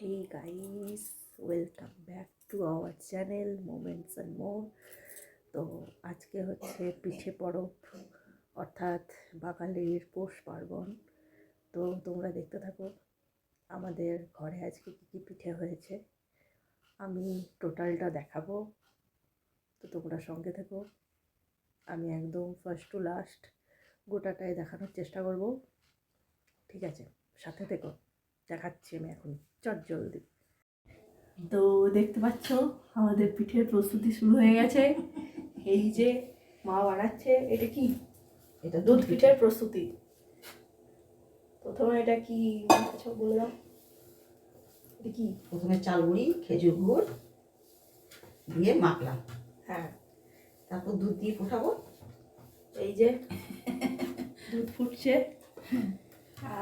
Hey guys, welcome back to our channel Moments and More। তো আজকে হচ্ছে পিঠে পরব অর্থাৎ বাঙালির পৌষ পার্বণ। তো তোমরা দেখতে থাকো আমাদের ঘরে আজকে কী কী পিঠে হয়েছে, আমি টোটালটা দেখাবো। তো তোমরা সঙ্গে থেকো, আমি একদম ফার্স্ট টু লাস্ট গোটাটাই দেখানোর চেষ্টা করব। ঠিক আছে, সাথে থেকো, দেখাচ্ছি আমি এখন জলদি। তো দেখতে পাচ্ছ আমাদের পিঠের প্রস্তুতি শুরু হয়ে গেছে। এই যে মা বানাচ্ছে, এটা কি? এটা দুধ পিঠের প্রস্তুতি। প্রথমে এটা কি বলে দাও, এটা কি? প্রথমে চাল গুঁড়ি, খেজুর গুড় দিয়ে মাখলাম, হ্যাঁ, তারপর দুধ দিয়ে ফোটাবো। এই যে দুধ ফুটছে,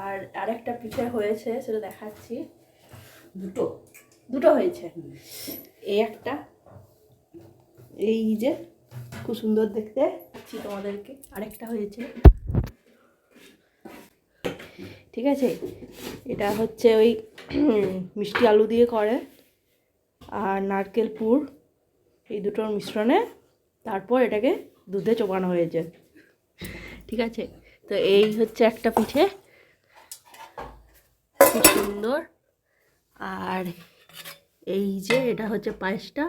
আর আরেকটা পিঠে হয়েছে সেটা দেখাচ্ছি। দুটো হয়েছে, এই একটা, এই যে খুব সুন্দর দেখতে তোমাদেরকে। আরেকটা হয়েছে, ঠিক আছে। এটা হচ্ছে ওই মিষ্টি আলু দিয়ে করে আর নারকেল পুর, এই দুটোর মিশ্রণে তারপর এটাকে দুধে চোবানো হয়েছে, ঠিক আছে। তো এই হচ্ছে একটা পিঠে, খুব সুন্দর। আর এই যে এটা হচ্ছে পায়েসটা।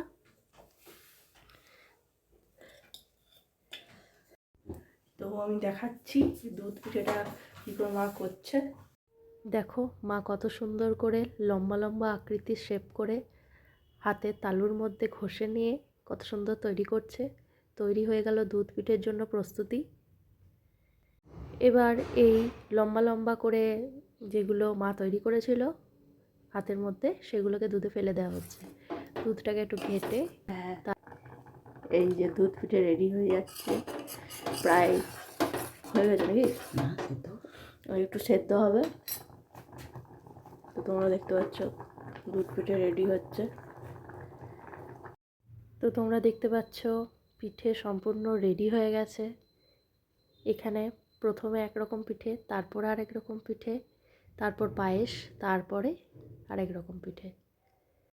তো আমি দেখাচ্ছি দুধ পিঠেটা কী করে মা করছে। দেখো মা কত সুন্দর করে লম্বা লম্বা আকৃতির শেপ করে হাতের তালুর মধ্যে ঘষে নিয়ে কত সুন্দর তৈরি করছে। তৈরি হয়ে গেল দুধ পিঠের জন্য প্রস্তুতি। এবার এই লম্বা লম্বা করে যেগুলো মা তৈরি করেছিল হাতের মধ্যে, সেগুলোকে দুধে ফেলে দেওয়া হচ্ছে। দুধটাকে একটু ঘেটে, এই যে দুধ পিঠে রেডি হয়ে যাচ্ছে, প্রায় হয়ে গেছে নাকি? একটু সেদ্ধ হবে। তো তোমরা দেখতে পাচ্ছ দুধ পিঠে রেডি হচ্ছে। তো তোমরা দেখতে পাচ্ছ পিঠে সম্পূর্ণ রেডি হয়ে গেছে। এখানে প্রথমে একরকম পিঠে, তারপরে আরেক রকম পিঠে, তারপর পায়েস, তারপরে আরেক রকম পিঠে।